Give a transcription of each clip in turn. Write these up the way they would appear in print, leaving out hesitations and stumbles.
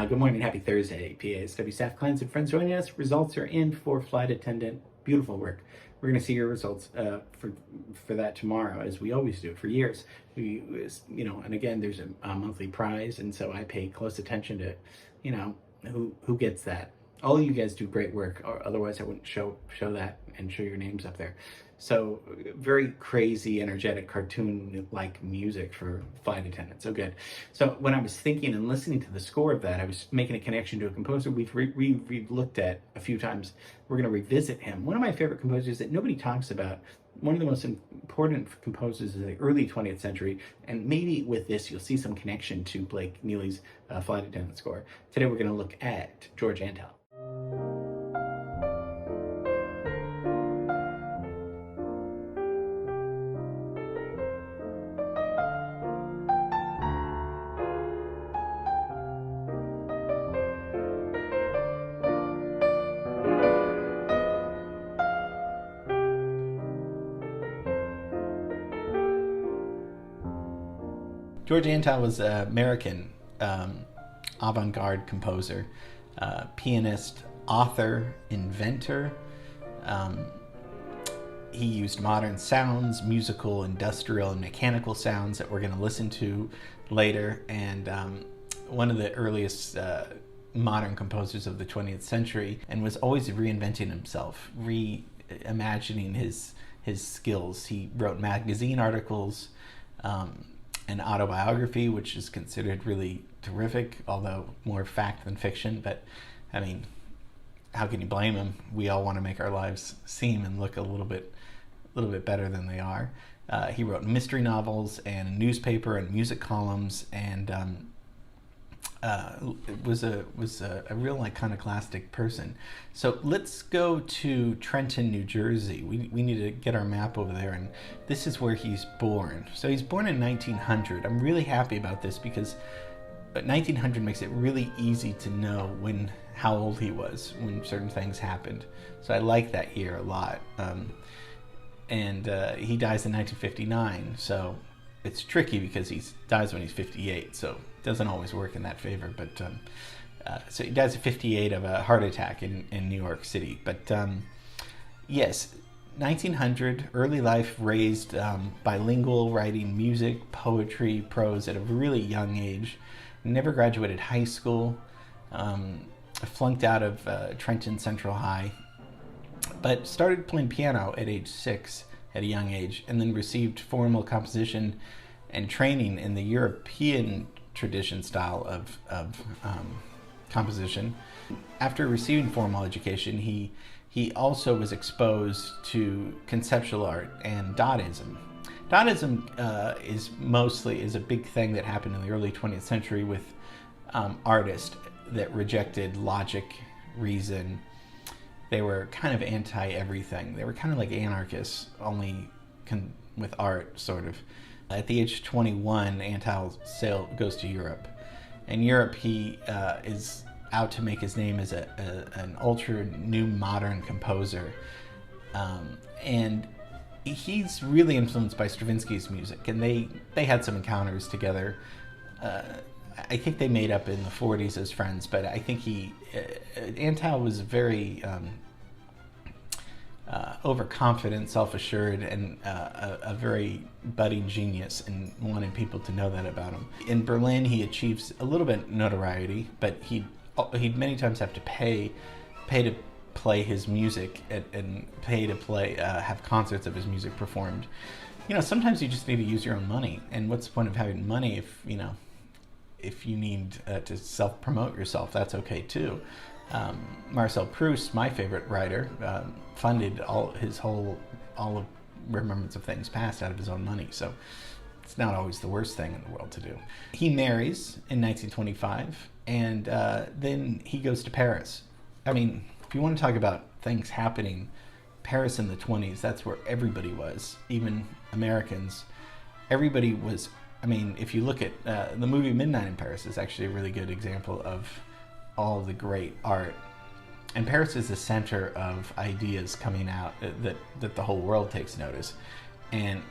Good morning, happy Thursday, PASW staff, clients, and friends joining us. Results are in for flight attendant. Beautiful work. We're going to see your results for that tomorrow, as we always do for years. And again, there's a monthly prize, and so I pay close attention to, who gets that. All of you guys do great work, or otherwise I wouldn't show that and show your names up there. So very crazy, energetic, cartoon-like music for flight attendants. So good. So when I was thinking and listening to the score of that, I was making a connection to a composer we've looked at a few times. We're going to revisit him. One of my favorite composers that nobody talks about, one of the most important composers of the early 20th century, and maybe with this you'll see some connection to Blake Neely's flight attendant score. Today we're going to look at George Antheil. George Antheil was an American avant-garde composer, pianist, author, inventor. He used modern sounds, musical, industrial, and mechanical sounds that we're going to listen to later, and one of the earliest modern composers of the 20th century, and was always reinventing himself, reimagining his skills. He wrote magazine articles, an autobiography, which is considered really terrific, although more fact than fiction. But I mean, how can you blame him? We all want to make our lives seem and look a little bit better than they are. He wrote mystery novels and a newspaper and music columns, and was a real iconoclastic person. So let's go to Trenton, New Jersey. We need to get our map over there, and this is where he's born. So he's born in 1900. I'm really happy about this because 1900 makes it really easy to know how old he was when certain things happened. So I like that year a lot. And he dies in 1959, so it's tricky because he dies when he's 58, so it doesn't always work in that favor. But so he dies at 58 of a heart attack in New York City. But yes, 1900, early life, raised bilingual, writing music, poetry, prose at a really young age. Never graduated high school, flunked out of Trenton Central High, but started playing piano at age 6 at a young age, and then received formal composition and training in the European tradition style of composition. After receiving formal education, he also was exposed to conceptual art and Dadaism. Dadaism is a big thing that happened in the early 20th century with artists that rejected logic, reason. They were kind of anti-everything. They were kind of like anarchists, only with art, sort of. At the age of 21, Antheil goes to Europe. In Europe, he is out to make his name as an ultra new modern composer. And he's really influenced by Stravinsky's music, and they had some encounters together. I think they made up in the 40s as friends, but I think Antheil was very overconfident, self-assured, and a very budding genius, and wanted people to know that about him. In Berlin, he achieves a little bit notoriety, but he'd many times have to pay to play his music and pay to have concerts of his music performed. Sometimes you just need to use your own money, and what's the point of having money if you need to self-promote yourself? That's okay too. Marcel Proust, my favorite writer, funded all of Remembrance of Things Past out of his own money, so it's not always the worst thing in the world to do. He marries in 1925, and then he goes to Paris. I mean, if you want to talk about things happening, Paris in the 20s, that's where everybody was, even Americans. Everybody was. I mean, if you look at the movie Midnight in Paris, is actually a really good example of all the great art. And Paris is the center of ideas coming out that the whole world takes notice. And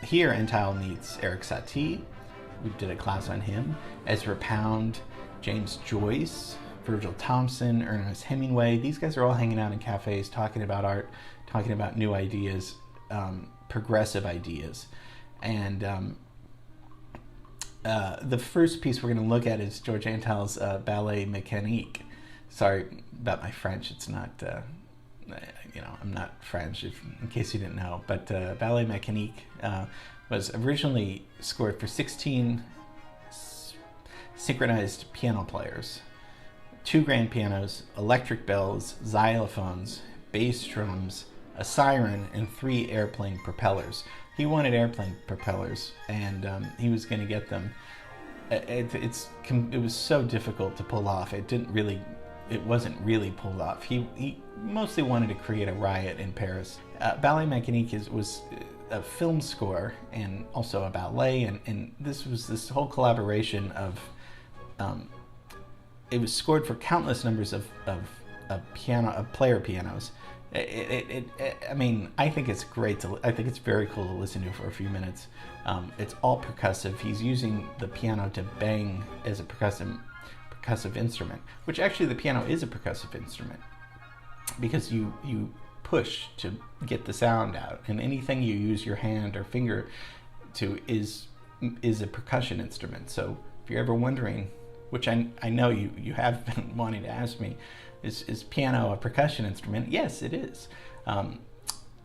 here Antheil meets Erik Satie. We did a class on him. Ezra Pound, James Joyce, Virgil Thompson, Ernest Hemingway. These guys are all hanging out in cafes talking about art, talking about new ideas, progressive ideas. And the first piece we're going to look at is George Antheil's Ballet Mécanique. Sorry about my French. It's not, I'm not French, in case you didn't know. But Ballet Mécanique was originally scored for 16 synchronized piano players, 2 grand pianos, electric bells, xylophones, bass drums, a siren, and 3 airplane propellers. He wanted airplane propellers, and he was going to get them. It was so difficult to pull off. It wasn't really pulled off. He mostly wanted to create a riot in Paris. Ballet Mécanique was a film score and also a ballet, and this was this whole collaboration of. It was scored for countless numbers of player pianos. I mean, I think it's great I think it's very cool to listen to for a few minutes. It's all percussive. He's using the piano to bang as a percussive instrument, which actually the piano is a percussive instrument because you push to get the sound out, and anything you use your hand or finger to is a percussion instrument. So if you're ever wondering, which I know you have been wanting to ask me, is piano a percussion instrument? Yes, it is.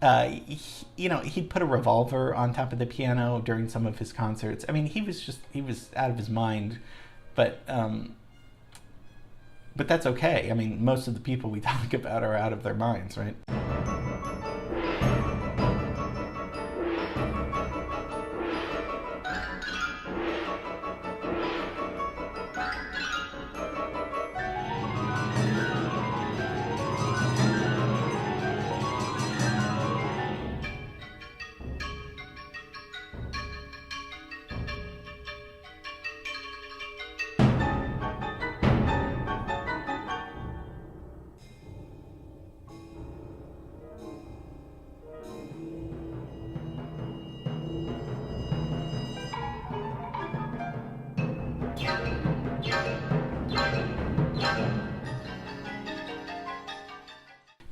He'd put a revolver on top of the piano during some of his concerts. I mean, he was out of his mind, but that's okay. I mean, most of the people we talk about are out of their minds, right?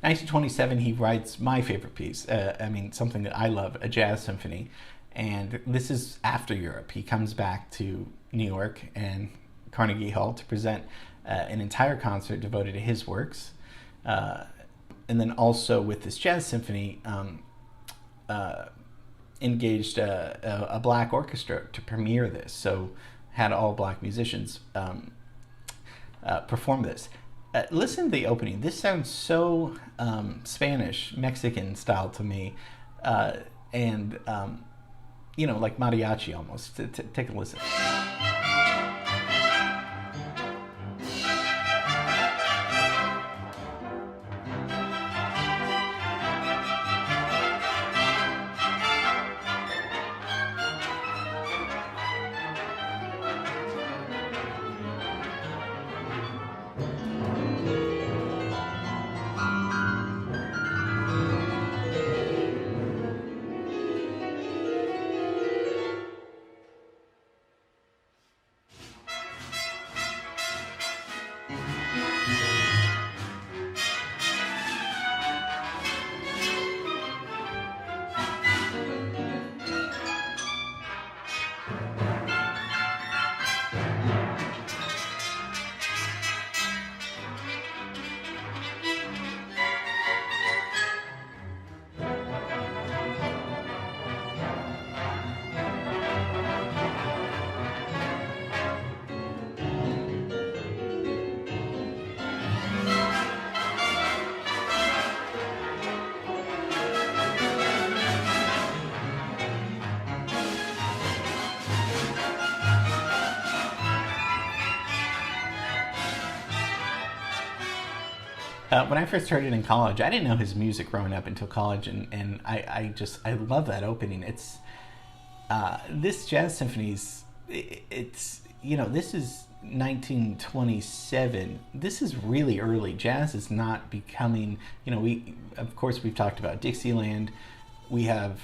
1927, he writes my favorite piece. Something that I love, a jazz symphony. And this is after Europe. He comes back to New York and Carnegie Hall to present an entire concert devoted to his works. And then also with this jazz symphony, engaged a black orchestra to premiere this. So had all black musicians perform this. Listen to the opening. This sounds so Spanish, Mexican style to me, and like mariachi almost. Take a listen. When I first heard it in college, I didn't know his music growing up until college, and I love that opening. It's this jazz symphony's, this is 1927. This is really early. Jazz is not becoming, we've talked about Dixieland. We have,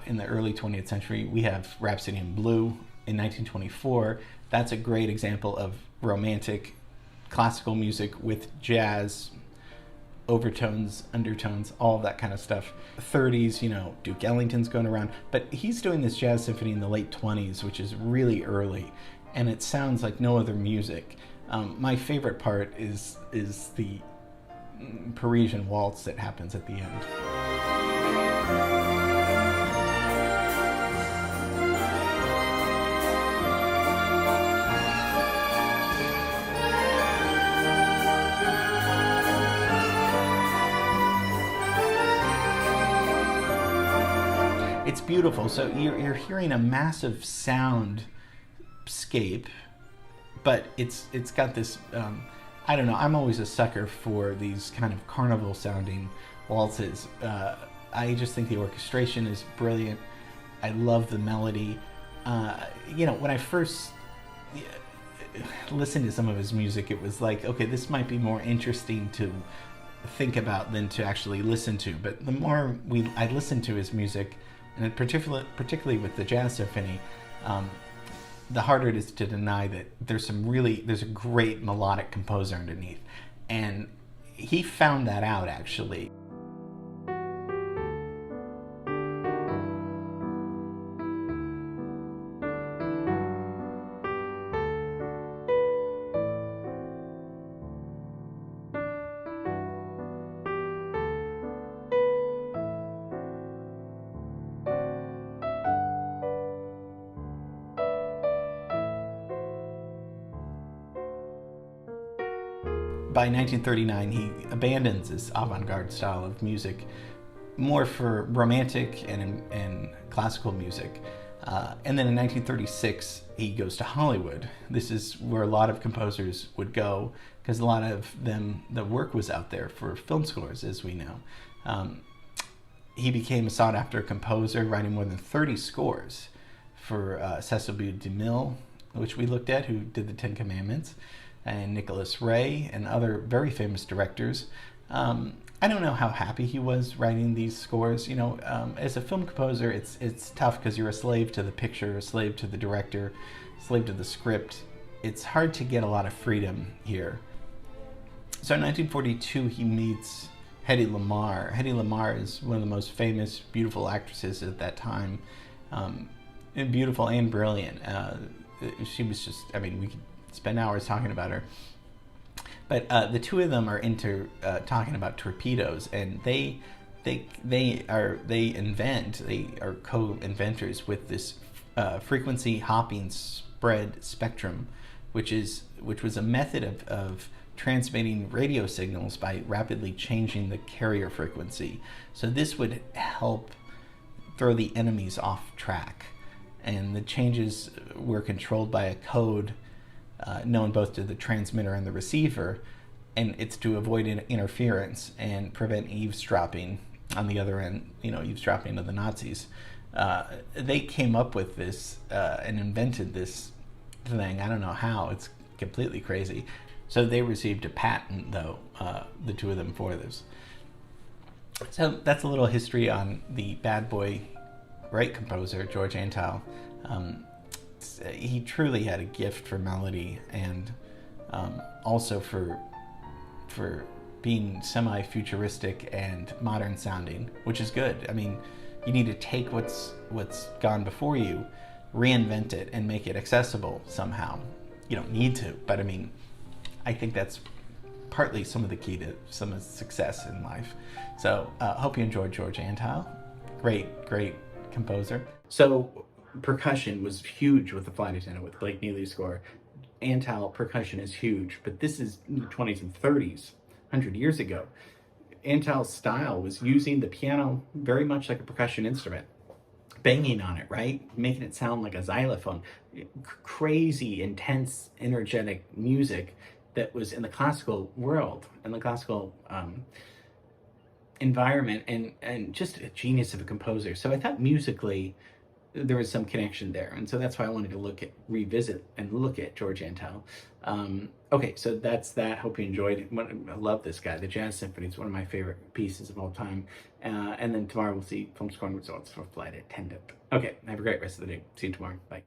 in the early 20th century, we have Rhapsody in Blue, in 1924. That's a great example of romantic classical music with jazz overtones, undertones, all of that kind of stuff. 30s, Duke Ellington's going around, but he's doing this jazz symphony in the late 20s, which is really early, and it sounds like no other music. My favorite part is the Parisian waltz that happens at the end. It's beautiful. So you're hearing a massive soundscape, but it's got this. I don't know. I'm always a sucker for these kind of carnival-sounding waltzes. I just think the orchestration is brilliant. I love the melody. When I first listened to some of his music, it was like, okay, this might be more interesting to think about than to actually listen to. But the more I listened to his music, and particularly with the Jazz Symphony, the harder it is to deny that there's a great melodic composer underneath. And he found that out, actually. By 1939, he abandons this avant-garde style of music, more for romantic and classical music. And then in 1936, he goes to Hollywood. This is where a lot of composers would go, because a lot of them, the work was out there for film scores, as we know. He became a sought-after composer, writing more than 30 scores for Cecil B. DeMille, which we looked at, who did the Ten Commandments, and Nicholas Ray and other very famous directors. I don't know how happy he was writing these scores. As a film composer, it's tough because you're a slave to the picture, a slave to the director, a slave to the script. It's hard to get a lot of freedom here. So in 1942, he meets Hedy Lamarr. Hedy Lamarr is one of the most famous, beautiful actresses at that time. Beautiful and brilliant. She was just, we could spend hours talking about her. But the two of them are into talking about torpedoes, and they are co-inventors with this frequency hopping spread spectrum, which was a method of transmitting radio signals by rapidly changing the carrier frequency. So this would help throw the enemies off track, and the changes were controlled by a code known both to the transmitter and the receiver, and it's to avoid interference and prevent eavesdropping on the other end, eavesdropping of the Nazis. They came up with this and invented this thing. I don't know how. It's completely crazy. So they received a patent, though, the two of them, for this. So that's a little history on the bad boy, great composer, George Antheil. He truly had a gift for melody, and also for being semi-futuristic and modern sounding, which is good. You need to take what's gone before you, reinvent it, and make it accessible somehow. You don't need to, but I think that's partly some of the key to some of the success in life. So hope you enjoyed George Antheil. Great composer. So percussion was huge with the Flight Attendant, with Blake Neely's score. Antheil percussion is huge, but this is in the 20s and 30s, 100 years ago. Antheil's style was using the piano very much like a percussion instrument, banging on it, right? Making it sound like a xylophone. Crazy, intense, energetic music that was in the classical world, in the classical environment, and just a genius of a composer. So I thought musically, there was some connection there, and so that's why I wanted to revisit and look at George Antheil. Okay, so that's that. Hope you enjoyed it. I love this guy. The Jazz Symphony is one of my favorite pieces of all time. And then tomorrow we'll see film scoring results for flight attendant. Okay, have a great rest of the day. See you tomorrow. Bye.